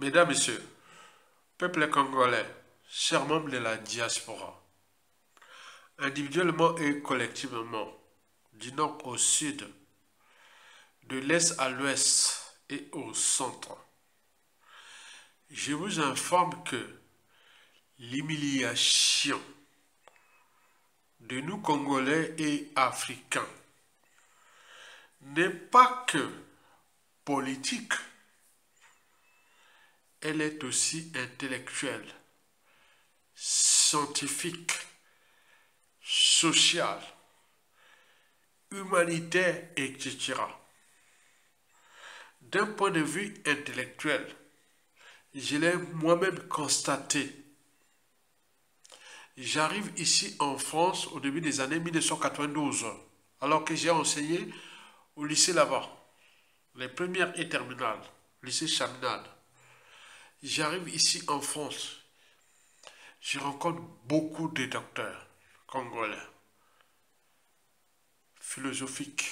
Mesdames, Messieurs, peuple congolais, chers membres de la diaspora, individuellement et collectivement, du nord au sud, de l'est à l'ouest et au centre, je vous informe que l'humiliation de nous Congolais et Africains n'est pas que politique, elle est aussi intellectuelle, scientifique, sociale, humanitaire, etc. D'un point de vue intellectuel, je l'ai moi-même constaté. J'arrive ici en France au début des années 1992, alors que j'ai enseigné au lycée là-bas, les premières et terminales, lycée Chaminade. J'arrive ici en France, je rencontre beaucoup de docteurs congolais, philosophiques,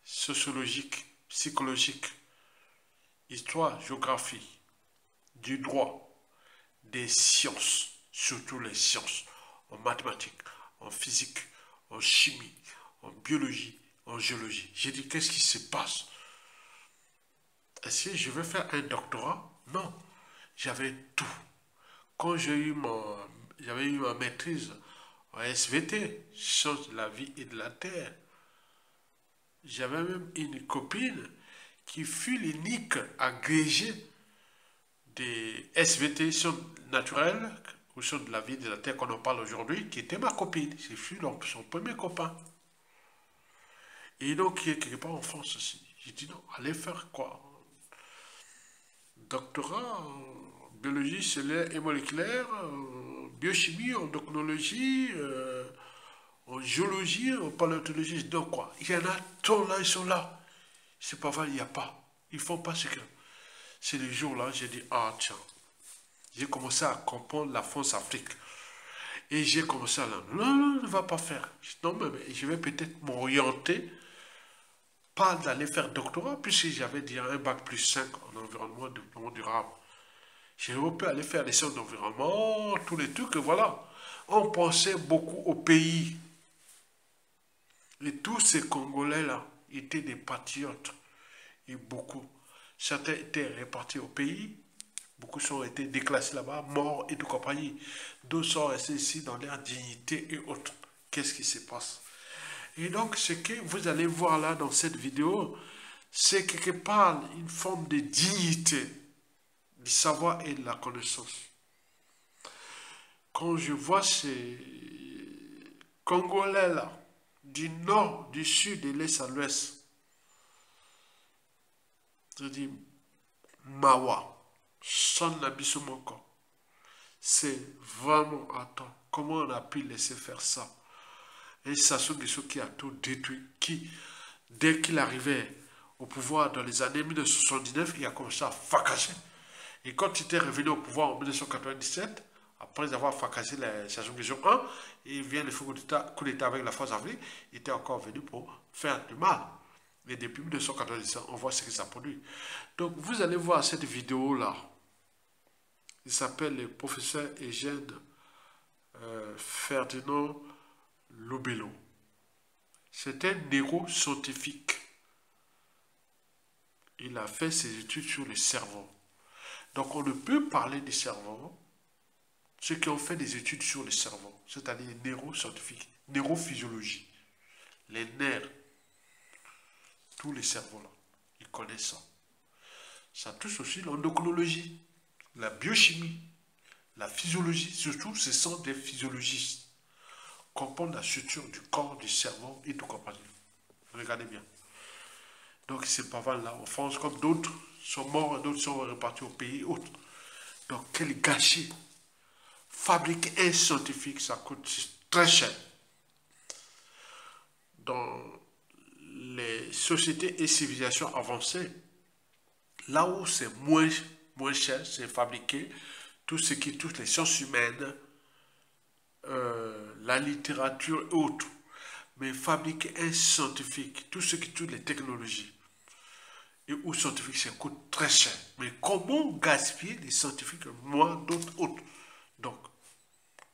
sociologiques, psychologiques, histoire, géographie, du droit, des sciences, surtout les sciences, en mathématiques, en physique, en chimie, en biologie, en géologie. J'ai dit, qu'est-ce qui se passe? Est-ce que je vais faire un doctorat? Non, j'avais tout. Quand j'avais eu ma maîtrise en SVT, sciences de la vie et de la terre, j'avais même une copine qui fut l'unique agrégée des SVT, sciences naturelles, ou sciences de la vie et de la terre qu'on en parle aujourd'hui, qui était ma copine. Je fus donc son premier copain. Et donc, qui est quelque part en France aussi. J'ai dit non, allez faire quoi? Doctorat en biologie cellulaire et moléculaire, en biochimie, en endocrinologie, en géologie, en paléontologie. Donc quoi? Il y en a tant là, ils sont là. C'est pas vrai, il n'y a pas. Ils font pas ce que. C'est le jour-là, j'ai dit, ah tiens, j'ai commencé à comprendre la France-Afrique. Et j'ai commencé à là, non, non, ne va pas faire. Non, mais je vais peut-être m'orienter, pas d'aller faire doctorat, puisque j'avais déjà un bac plus 5 en environnement et développement durable. J'ai pu aller faire des sciences d'environnement, tous les trucs, et voilà. On pensait beaucoup au pays. Et tous ces Congolais-là étaient des patriotes. Et beaucoup. Certains étaient répartis au pays. Beaucoup sont été déclassés là-bas, morts et de compagnie. D'autres sont restés ici dans leur dignité et autres. Qu'est-ce qui se passe? Et donc, ce que vous allez voir là dans cette vidéo, c'est quelque part une forme de dignité, du savoir et de la connaissance. Quand je vois ces Congolais-là, du nord, du sud, de l'est à l'ouest, je dis, Mawa, son Nabisumoko. C'est vraiment, attends, comment on a pu laisser faire ça? Et Sassou Nguesso qui a tout détruit, qui, dès qu'il arrivait au pouvoir dans les années 1979, il a commencé à fracasser. Et quand il était revenu au pouvoir en 1997, après avoir fracassé les Sassou Nguesso 1, il vient de faire coup d'État avec la force armée, il était encore venu pour faire du mal. Et depuis 1997, on voit ce que ça produit. Donc, vous allez voir cette vidéo-là. Il s'appelle le professeur Eugène Ferdinand Lobello. C'est un neuroscientifique. Il a fait ses études sur le cerveau. Donc, on ne peut parler du cerveau, ceux qui ont fait des études sur le cerveau, c'est-à-dire les neuroscientifiques, neurophysiologie, les nerfs, tous les cerveaux-là, ils connaissent ça. Ça touche aussi l'endocrinologie, la biochimie, la physiologie, surtout ce sont des physiologistes. Comprendre la structure du corps, du cerveau et tout compagnie. Regardez bien. Donc c'est pas mal là en France, comme d'autres sont morts et d'autres sont repartis au pays et autres. Donc quel gâchis. Fabriquer un scientifique, ça coûte très cher. Dans les sociétés et civilisations avancées, là où c'est moins cher, c'est fabriquer tout ce qui touche les sciences humaines, la littérature et autres. Mais fabriquer un scientifique, tout ce qui touche les technologies, et aux scientifiques, ça coûte très cher. Mais comment gaspiller les scientifiques, moi, d'autres autres? Donc,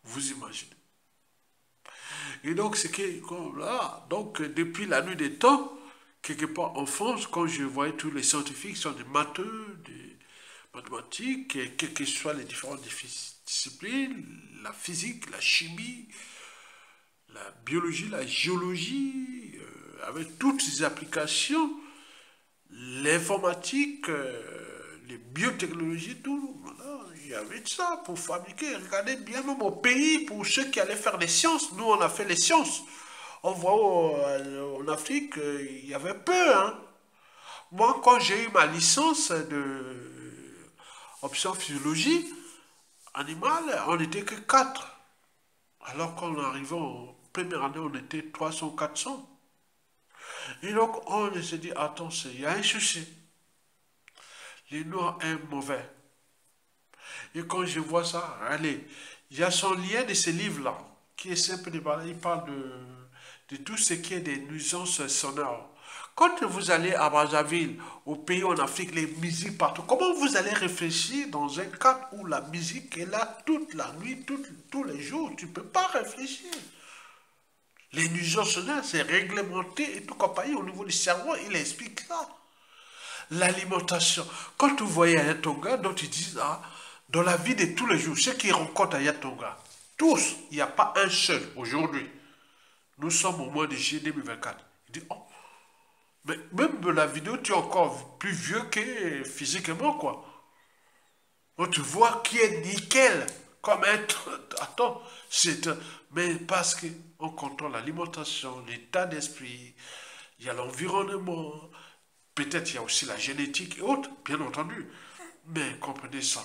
vous imaginez. Et donc, c'est que, là, donc, depuis la nuit des temps, quelque part en France, quand je voyais tous les scientifiques, sont des matheux, des mathématiques, et quelles que soient les différentes disciplines, la physique, la chimie, la biologie, la géologie, avec toutes ces applications, l'informatique, les biotechnologies, tout, voilà, il y avait de ça pour fabriquer. Regardez bien même au pays, pour ceux qui allaient faire des sciences, nous on a fait les sciences. On voit en Afrique, il y avait peu. Hein. Moi, quand j'ai eu ma licence de option physiologie animale, on n'était que 4. Alors qu'en arrivant en première année, on était 300, 400. Et donc, on s'est dit, attention, il y a un souci. Les Noirs aiment mauvais. Et quand je vois ça, allez, il y a son lien de ce livre-là, qui est simple de parler. Il parle de tout ce qui est des nuisances sonores. Quand vous allez à Brazzaville, au pays en Afrique, les musiques partout, comment vous allez réfléchir dans un cadre où la musique est là toute la nuit, tous les jours? Tu ne peux pas réfléchir. Les nuisances sonores, c'est réglementé et tout compagnie au niveau du cerveau, il explique ça. L'alimentation. Quand vous voyez à Yatonga, donc ils disent, ah, dans la vie de tous les jours, ceux qui rencontrent à Yatonga, tous, il n'y a pas un seul aujourd'hui. Nous sommes au mois de juillet 2024. Il dit, oh, mais même la vidéo, tu es encore plus vieux que physiquement, quoi. Donc tu vois qui est nickel, comme être. Attends, mais parce qu'on contrôle l'alimentation, l'état d'esprit, il y a l'environnement, peut-être il y a aussi la génétique et autres, bien entendu. Mais comprenez ça.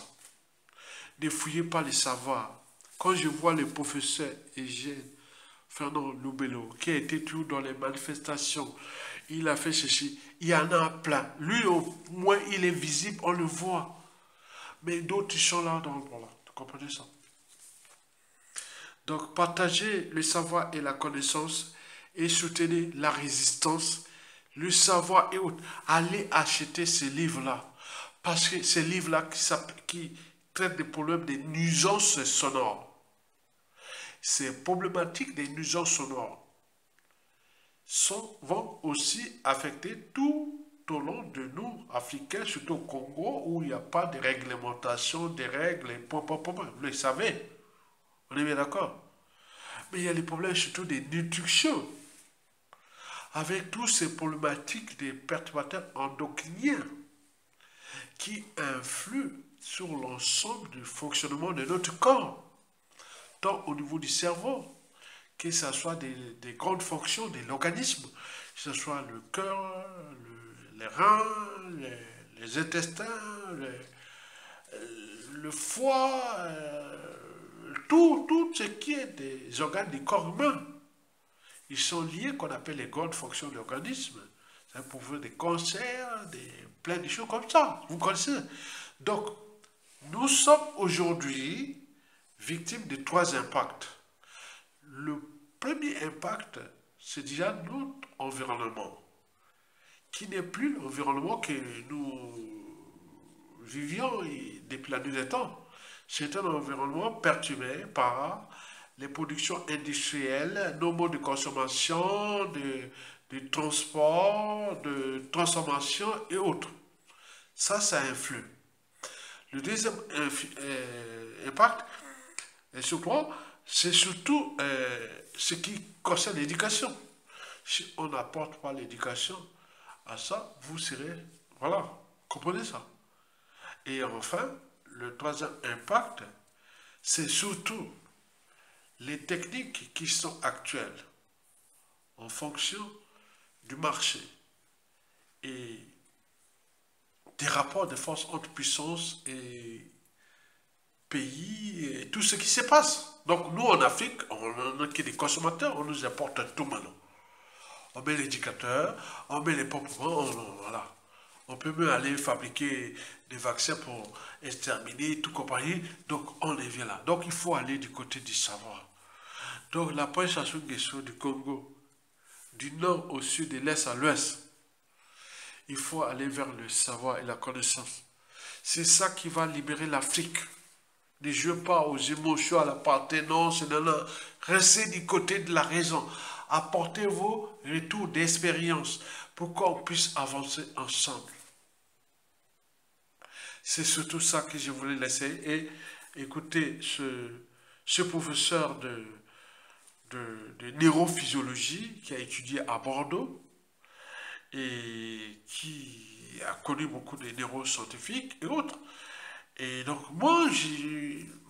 Ne fouillez pas les savoirs. Quand je vois le professeur Eugène Fernand Loubello, qui a été toujours dans les manifestations, il a fait ceci, il y en a plein. Lui, au moins, il est visible, on le voit. Mais d'autres, ils sont là dans le voilà. Vous comprenez ça? Donc, partagez le savoir et la connaissance et soutenez la résistance, le savoir et autres. Allez acheter ces livres-là. Parce que ces livres-là qui traitent des problèmes des nuisances sonores. Ces problématiques des nuisances sonores vont aussi affecter tout au long de nous, Africains, surtout au Congo, où il n'y a pas de réglementation, des règles, vous le savez. On est bien d'accord. Mais il y a les problèmes surtout des nutritions, avec toutes ces problématiques des perturbateurs endocriniens qui influent sur l'ensemble du fonctionnement de notre corps, tant au niveau du cerveau, que ce soit des grandes fonctions de l'organisme, que ce soit le cœur, les reins, les intestins, le foie, tout ce qui est des organes du corps humain. Ils sont liés, qu'on appelle les grandes fonctions de l'organisme. Ça peut faire des cancers, plein de choses comme ça. Vous connaissez. Donc, nous sommes aujourd'hui victimes de 3 impacts. Le premier impact, c'est déjà notre environnement, qui n'est plus l'environnement que nous vivions depuis la nuit des temps. C'est un environnement perturbé par les productions industrielles, nos modes de consommation, de transport, de transformation et autres. Ça influe. Le deuxième impact, c'est surtout ce qui concerne l'éducation. Si on n'apporte pas l'éducation à ça, vous serez... Voilà, comprenez ça. Et enfin, le troisième impact, c'est surtout les techniques qui sont actuelles en fonction du marché et des rapports de force entre puissances et pays et tout ce qui se passe. Donc nous en Afrique, on n'a que des consommateurs, on nous apporte tout maintenant. On met l'éducateur, on met les pamplements, voilà. On peut même aller fabriquer des vaccins pour exterminer tout compagnie. Donc on est vient là. Donc il faut aller du côté du savoir. Donc la Sassou Nguesso du Congo, du nord au sud, de l'est à l'ouest, Il faut aller vers le savoir et la connaissance. C'est ça qui va libérer l'Afrique. Ne jouez pas aux émotions, à l'appartenance, restez du côté de la raison. Apportez vos retours d'expérience pour qu'on puisse avancer ensemble. C'est surtout ça que je voulais laisser. Et écoutez, ce professeur de neurophysiologie qui a étudié à Bordeaux et qui a connu beaucoup de neuroscientifiques et autres. Et donc moi,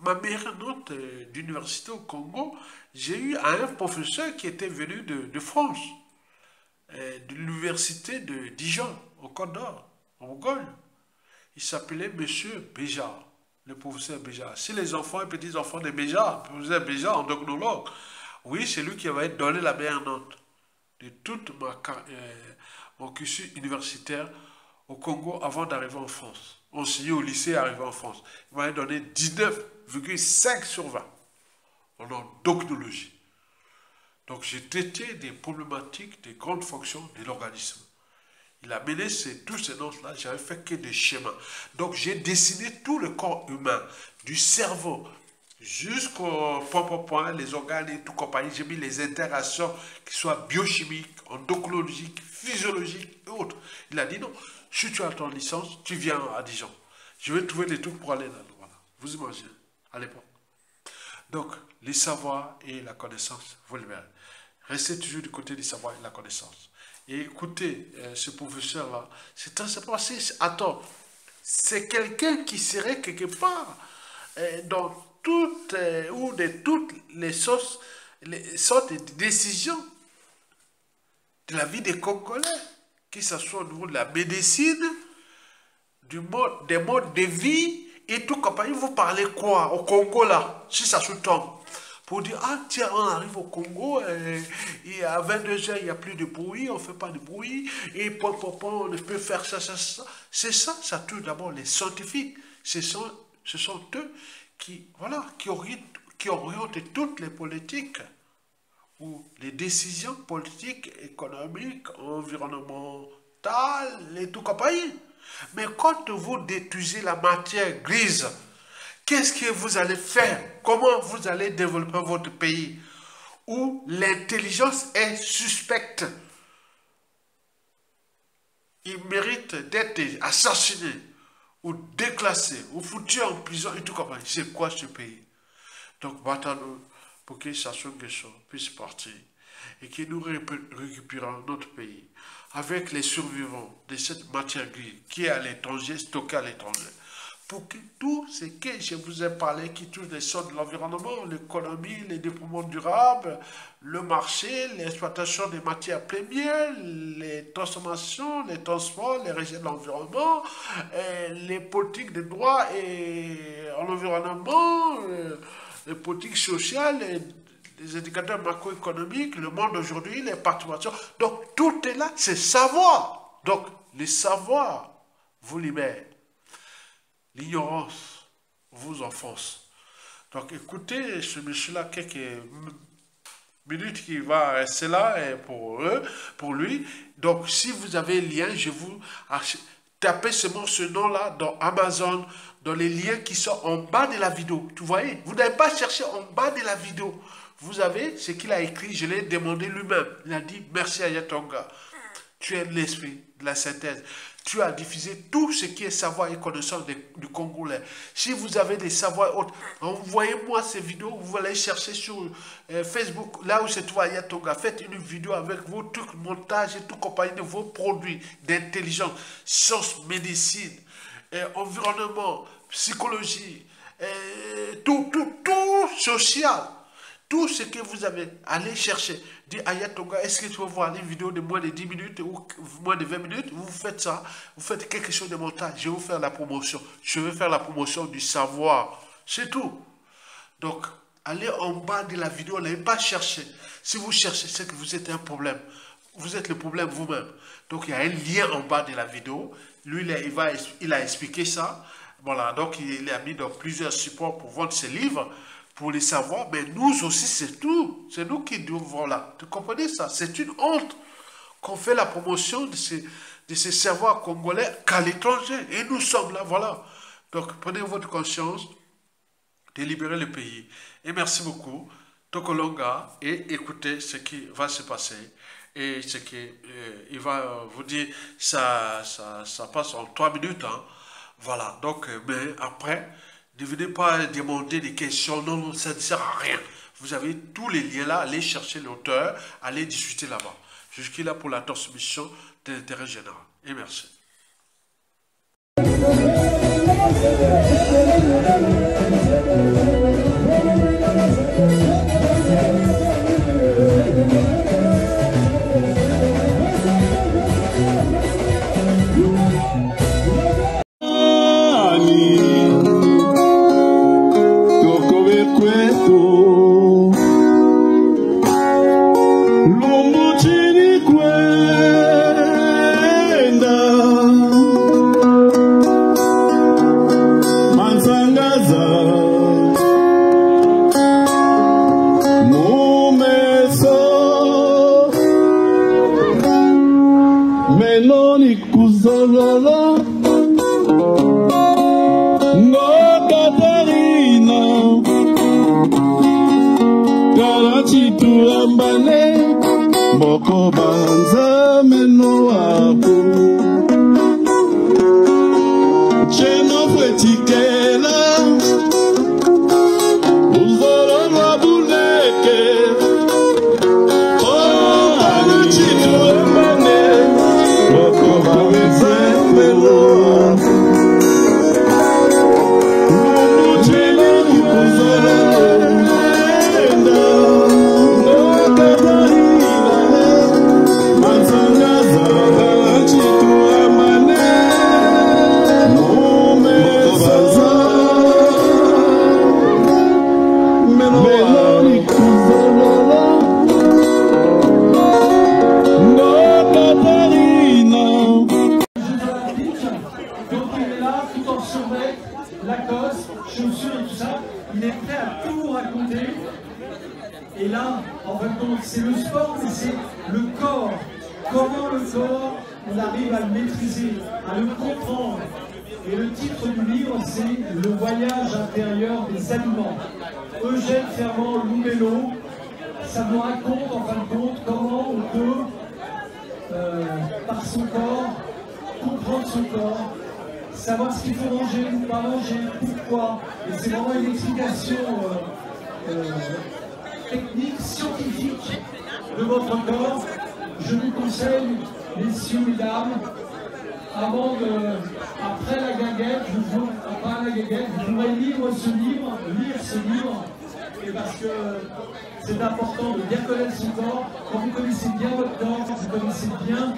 ma meilleure note d'université au Congo, j'ai eu un professeur qui était venu de France, de l'université de Dijon, au Côte d'Or, en Bourgogne. Il s'appelait Monsieur Béjart, le professeur Béjart. Si les enfants et petits-enfants de Béjart, le professeur Béjart, endocrinologue, oui, c'est lui qui va donné la meilleure note de toute mon cursus universitaire au Congo avant d'arriver en France. Enseigné au lycée, arrivé en France. Il m'avait donné 19,5 sur 20 en endocrinologie. Donc j'ai traité des problématiques, des grandes fonctions de l'organisme. Il a mené tous ces notes-là, j'avais fait que des schémas. Donc j'ai dessiné tout le corps humain, du cerveau jusqu'au point, les organes et tout compagnie. J'ai mis les interactions qui soient biochimiques, endocrinologiques, physiologiques et autres. Il a dit non, si tu as ton licence, tu viens à Dijon. Je vais trouver des trucs pour aller là. Voilà. Vous imaginez, à l'époque. Donc, les savoirs et la connaissance, vous le verrez. Restez toujours du côté des savoirs et de la connaissance. Et écoutez, ce professeur-là, c'est attends, c'est quelqu'un qui serait quelque part dans toutes les sortes de décisions de la vie des Congolais, que ce soit au niveau de la médecine, des modes de vie et tout compagnie. Vous parlez quoi au Congo là, si ça sous-tombe? Pour dire, ah tiens, on arrive au Congo, et à 22h, il n'y a plus de bruit, on ne fait pas de bruit, et on peut faire ça. C'est ça, ça touche d'abord les scientifiques. Ce sont eux qui orientent toutes les politiques ou les décisions politiques, économiques, environnementales et tout compagnie. Mais quand vous détruisez la matière grise, qu'est-ce que vous allez faire? Comment vous allez développer votre pays où l'intelligence est suspecte? Il mérite d'être assassiné ou déclassé ou foutu en prison et tout compagnie. C'est quoi ce pays? Donc battons-nous pour que Sassou Nguesso puisse partir et que nous récupérons notre pays avec les survivants de cette matière grise qui est à l'étranger, stockée à l'étranger. Pour que tout ce que je vous ai parlé, qui touche les sortes de l'environnement, l'économie, les développements durables, le marché, l'exploitation des matières premières, les transformations, les transports, les régions de l'environnement, les politiques de droit et en environnement, les politiques sociales, les indicateurs macroéconomiques, le monde aujourd'hui, les participations. Donc tout est là, c'est savoir. Donc les savoirs vous libèrent. L'ignorance vous enfonce. Donc écoutez ce monsieur-là quelques minutes qui va rester là pour lui. Donc si vous avez le lien, je vous tapez seulement ce nom-là dans Amazon, dans les liens qui sont en bas de la vidéo. Tu voyez, vous n'avez pas cherché en bas de la vidéo. Vous avez ce qu'il a écrit, je l'ai demandé lui-même. Il a dit, merci Aya Tonga. Tu es l'esprit de la synthèse. Tu as diffusé tout ce qui est savoir et connaissance du Congolais. Si vous avez des savoirs autres, envoyez-moi ces vidéos. Vous allez chercher sur Facebook, là où c'est toi, Aya Tonga. Faites une vidéo avec vos trucs, montage et tout compagnie de vos produits d'intelligence, sciences, médecine, environnement, psychologie, tout social. Tout ce que vous avez, allez chercher. Dis Aya Tonga, est-ce que tu veux voir une vidéo de moins de 10 minutes ou moins de 20 minutes? Vous faites ça, vous faites quelque chose de montage. Je vais vous faire la promotion. Je vais faire la promotion du savoir. C'est tout. Donc, allez en bas de la vidéo, n'allez pas chercher. Si vous cherchez, c'est que vous êtes un problème. Vous êtes le problème vous-même. Donc, il y a un lien en bas de la vidéo. Lui, il a expliqué ça. Voilà, donc il a mis dans plusieurs supports pour vendre ses livres. Pour les savoir, mais nous aussi, c'est tout. C'est nous qui devons là. Tu comprenez ça? C'est une honte qu'on fait la promotion de ce savoir congolais qu'à l'étranger. Et nous sommes là, voilà. Donc, prenez votre conscience de libérer le pays. Et merci beaucoup, Tokolonga, et écoutez ce qui va se passer. Et ce qui, il va vous dire, ça passe en 3 minutes. Hein. Voilà, donc, mais après, ne venez pas demander des questions. Non, non, ça ne sert à rien. Vous avez tous les liens là, allez chercher l'auteur, allez discuter là-bas. Je suis là pour la transmission de l'intérêt général. Et merci. Et là, en fin de compte, c'est le sport, mais c'est le corps. Comment le corps, on arrive à le maîtriser, à le comprendre. Et le titre du livre, c'est « Le voyage intérieur des aliments ». Eugène Fermant Loubello, ça nous raconte, en fin de compte, comment on peut, par son corps, comprendre son corps, savoir ce qu'il faut manger ou pas manger, pourquoi. Et c'est vraiment une explication technique, scientifique de votre corps. Je vous conseille, messieurs, mesdames, après la guinguette, vous pourrez lire ce livre, et parce que c'est important de bien connaître son corps. Quand vous connaissez bien votre corps, vous connaissez bien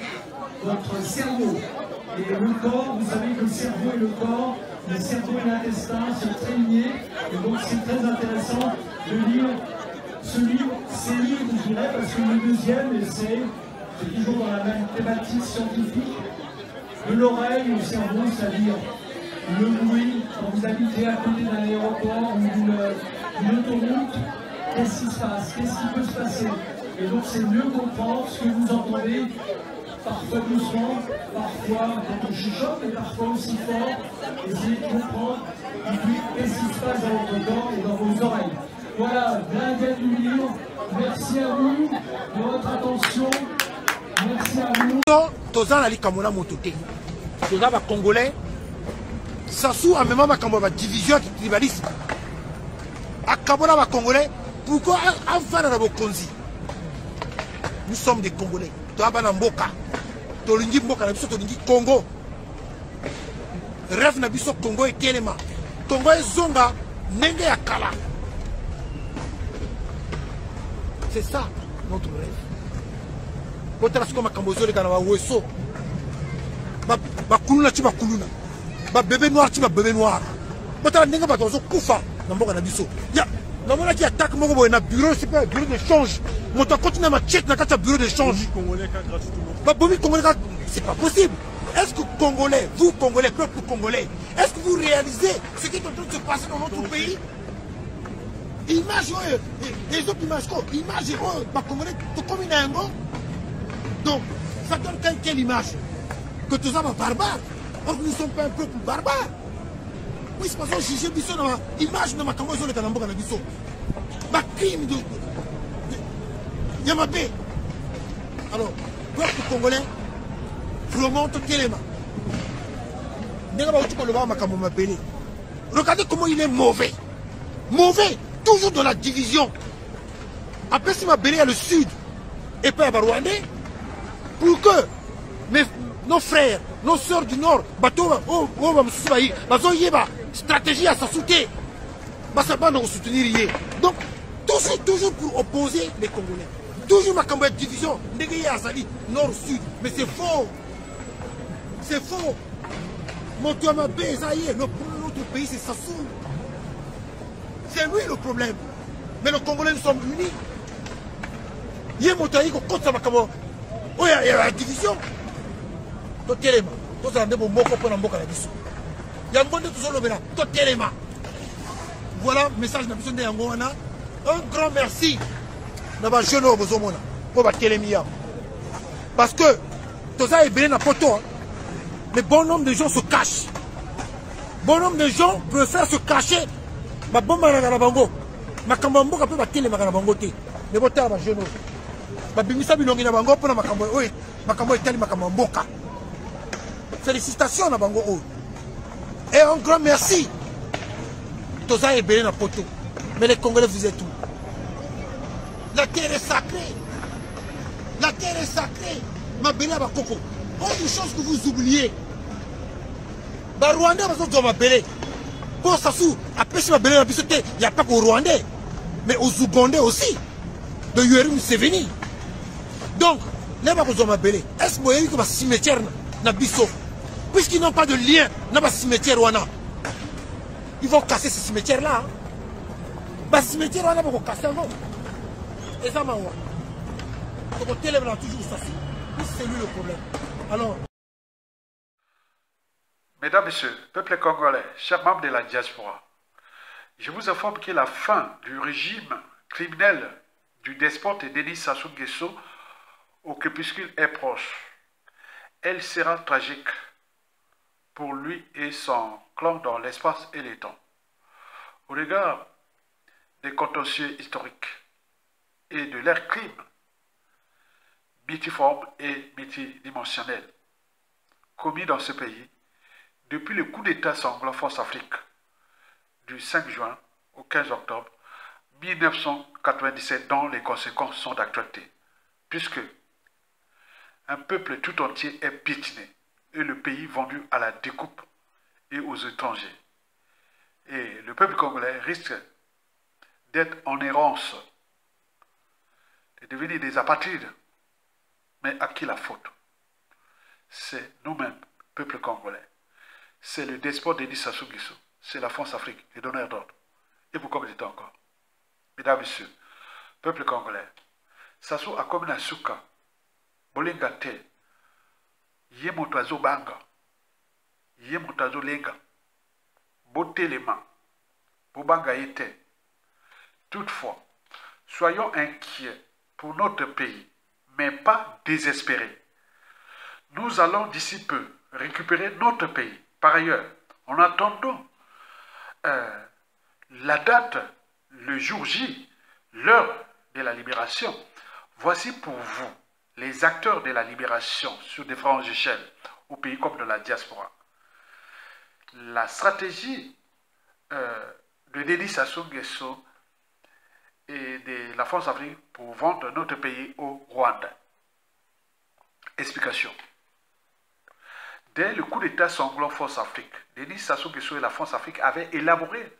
votre cerveau. Et le corps, vous savez que le cerveau et le corps, le cerveau et l'intestin sont très liés, et donc c'est très intéressant de lire ce livre, ces livres, je dirais, parce que le deuxième, c'est toujours dans la même thématique scientifique, de l'oreille au cerveau, c'est-à-dire le bruit, quand vous habitez à côté d'un aéroport ou d'une autoroute, qu'est-ce qui se passe, qu'est-ce qui peut se passer. Et donc c'est mieux comprendre ce que vous entendez, parfois doucement, parfois quand on chuchote, mais parfois aussi fort, essayez de comprendre, et puis qu'est-ce qui se passe dans votre corps et dans vos oreilles. Voilà, Blinguette du livre, merci à vous de votre attention, merci à vous. Toza na likamona motote. Toza ba Congolais. Sassou a même ba division tribalisme. Akabona ba Congolais. Pourquoi avant na bokonzi? Nous sommes des Congolais. Toza ba na mboka. Tolingi mboka na biso tolingi Congo. Rêve na biso Congo et Kelema. Congo et Zonga nenge ya kala. C'est ça notre rêve. Quand on a comme Cambozole, quand on a Wesso, Bakuluna, tu vas Kuluna, bébé noir, tu vas bébé noir. Quand on a des gens qui sont Koufa, dans mon Ganabiso. Il y a un qui attaque mon bureau, c'est pas un bureau d'échange. Mon temps continue à ma check, n'a qu'un bureau d'échange. C'est pas possible. Est-ce que Congolais, vous Congolais, peuple congolais, est-ce que vous réalisez ce qui est en train de se passer dans notre pays? Image, les autres images, image, Congolais, tout comme il a un mot. Donc, ça donne quelle image? que tout ça va barbare. Or que nous ne sommes pas un peuple barbare. Oui, c'est parce qu'on juge Bisso dans l'image de ma campagne sur le Kalambo dans Bisso. Ma crime de Yamabé. Alors, peuple congolais, remonte Téléma. Regardez comment il est mauvais. Mauvais, toujours dans la division. Après, si ma belé à le sud et pas à Rwandais, pour que nos frères, nos soeurs du nord, stratégie à sa soutenir. Donc, toujours pour opposer les Congolais. Toujours ma campagne de division, nord-sud. Mais c'est faux. C'est faux. Notre pays, c'est Sassou. C'est lui le problème. Mais les Congolais, nous sommes unis. Il y a la division. Voilà le message de la un grand merci. Parce que tout ça est bien à poto. Mais bon nombre de gens se cachent. Bon nombre de gens préfèrent se cacher. Ma bombe à la bango. Ma camambo peut battre les magabango. Mais bon, t'as ma jeune. Ma bimisa bilongi na bango pour ma cambo. Oui, ma cambo est tellement ma camamboka. Félicitations à bango. Et un grand merci. Tout ça est bien à poto. Mais les Congolais, vous êtes où? La terre est sacrée. La terre est sacrée. Ma belle à Bakoko. Autre chose que vous oubliez. Les Rwandais, ils ma belle. Pour Sassou, après si ma belle il n'y a pas qu'aux Rwandais, mais aux Ougandais aussi. De Yoweri Museveni. Donc, les gens ma belle. Est-ce que vous avez un cimetière na Bisso? Puisqu'ils n'ont pas de lien dans le cimetière Rwanda. Ils vont casser ce cimetière-là. Le cimetière Rwanda va casser. Et ça m'a dit. Donc, on téléphone toujours Sassou. C'est lui le problème. Alors. Mesdames, Messieurs, peuple congolais, chers membres de la diaspora, je vous informe que la fin du régime criminel du despote Denis Sassou Nguesso au crépuscule est proche. Elle sera tragique pour lui et son clan dans l'espace et le temps. Au regard des contentieux historiques et de leurs crimes multiformes et multidimensionnels commis dans ce pays depuis le coup d'État sanglant Force Afrique du 5 juin au 15 octobre 1997 dont les conséquences sont d'actualité, puisque un peuple tout entier est piétiné et le pays vendu à la découpe et aux étrangers. Et le peuple congolais risque d'être en errance, de devenir des apatrides. Mais à qui la faute? C'est nous-mêmes, peuple congolais. C'est le despote Denis Sassou Nguesso. C'est la France Afrique, les donneurs d'ordre. Et pourquoi vous êtes encore? Mesdames, Messieurs, peuple congolais, Sassou a comme un souka, bolinga te, yé motazo banga, yé motazo lenga, botte les mains, bobanga yete. Toutefois, soyons inquiets pour notre pays, mais pas désespérés. Nous allons d'ici peu récupérer notre pays. Par ailleurs, en attendant la date, le jour J, l'heure de la libération, voici pour vous les acteurs de la libération sur différentes échelles, au pays comme de la diaspora. La stratégie de Denis Sassou Nguesso et de la France Afrique pour vendre notre pays au Rwanda. Explication. Dès le coup d'État sanglant Force Afrique, Denis Sassou Nguesso et la France Afrique avaient élaboré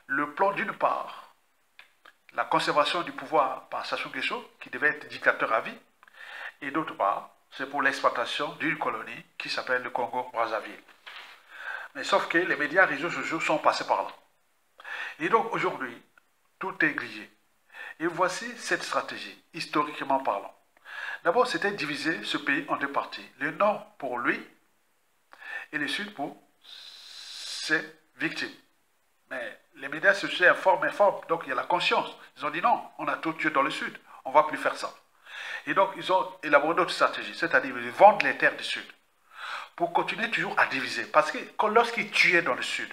le plan d'une part, la conservation du pouvoir par Sassou Nguesso, qui devait être dictateur à vie, et d'autre part, c'est pour l'exploitation d'une colonie qui s'appelle le Congo-Brazzaville. Mais sauf que les médias réseaux sociaux sont passés par là. Et donc aujourd'hui, tout est grillé. Et voici cette stratégie, historiquement parlant. D'abord, c'était diviser ce pays en deux parties. Le nord pour lui et le sud pour ses victimes. Mais les médias sociaux informent. Donc il y a la conscience. Ils ont dit non, on a tout tué dans le sud. On ne va plus faire ça. Et donc ils ont élaboré d'autres stratégies, c'est-à-dire ils vendent les terres du sud. pour continuer toujours à diviser. Parce que lorsqu'ils tuaient dans le sud,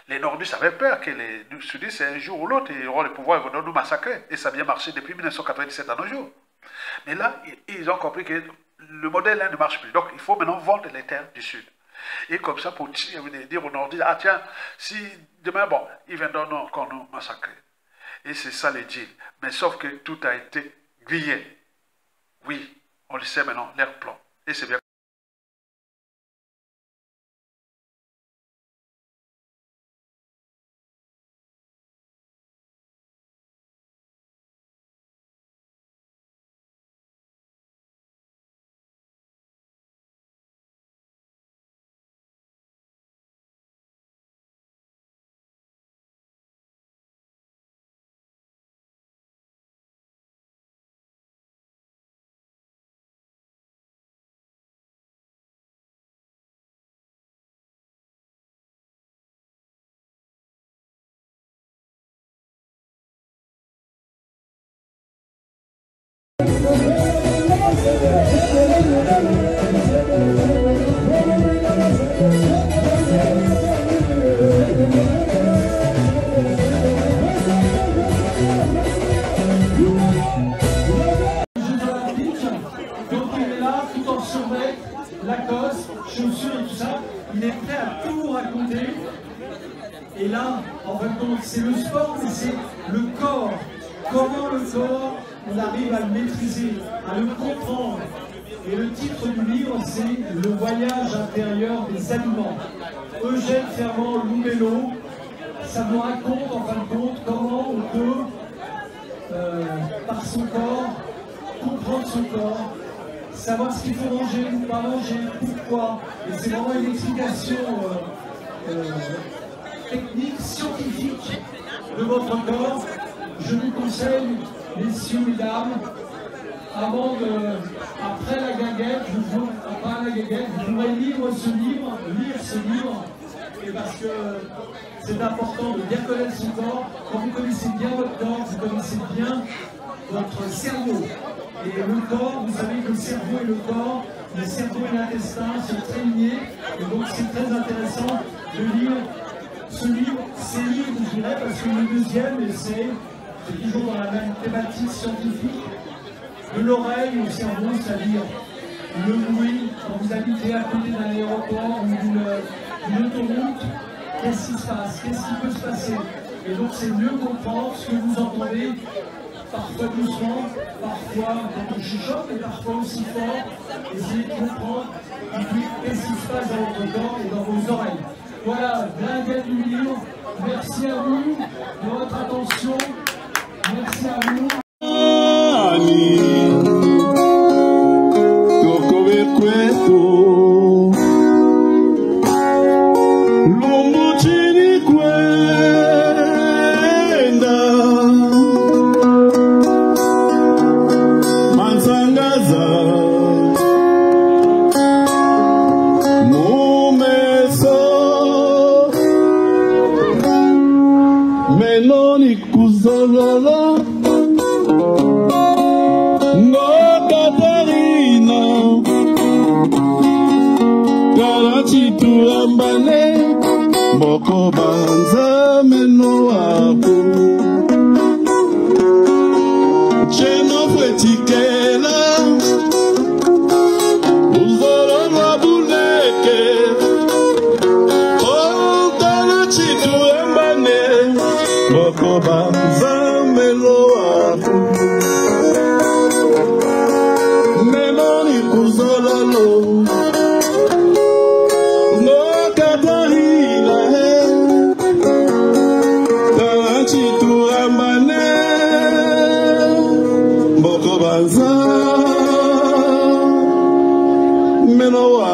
les nordistes avaient peur que les sudistes, un jour ou l'autre, ils auront le pouvoir, ils vont nous massacrer. Et ça a bien marché depuis 1997 à nos jours. Mais là, ils ont compris que le modèle là ne marche plus. Donc, il faut maintenant vendre les terres du sud. Et comme ça, pour dire aux nordistes, ah tiens, si demain, bon, ils viendront encore nous massacrer. Et c'est ça les deals. Mais sauf que tout a été grillé. Oui, on le sait maintenant, leur plan. Et c'est bien. Lacoste, chaussures et tout ça, il est prêt à tout raconter. Et là, en fin de compte, c'est le sport, mais c'est le corps. Comment le corps, on arrive à le maîtriser, à le comprendre. Et le titre du livre, c'est Le voyage intérieur des aliments. Eugène Fermand-Loubello, ça nous raconte en fin de compte comment on peut, par son corps, comprendre son corps, savoir ce qu'il faut manger ou pas manger, pourquoi. Et c'est vraiment une explication technique, scientifique de votre corps. Je vous conseille, messieurs, mesdames, après la guinguette, vous pourrez lire ce livre, et parce que c'est important de bien connaître son corps. Quand vous connaissez bien votre corps, vous connaissez bien votre cerveau. Et le corps, vous savez que le cerveau et le cerveau et l'intestin sont très liés, et donc c'est très intéressant de lire ces livres, je dirais, parce que le deuxième, c'est toujours dans la même thématique scientifique, de l'oreille au cerveau, c'est-à-dire le bruit, quand vous habitez à côté d'un aéroport ou d'une autoroute, qu'est-ce qui se passe, qu'est-ce qui peut se passer. Et donc c'est mieux comprendre ce que vous entendez, parfois doucement, parfois quand on chuchote, mais parfois aussi fort, essayer de comprendre qu'est-ce qui se passe dans votre corps et dans vos oreilles. Voilà, Blinguette du livre, merci à vous de votre attention, merci à vous. Menoa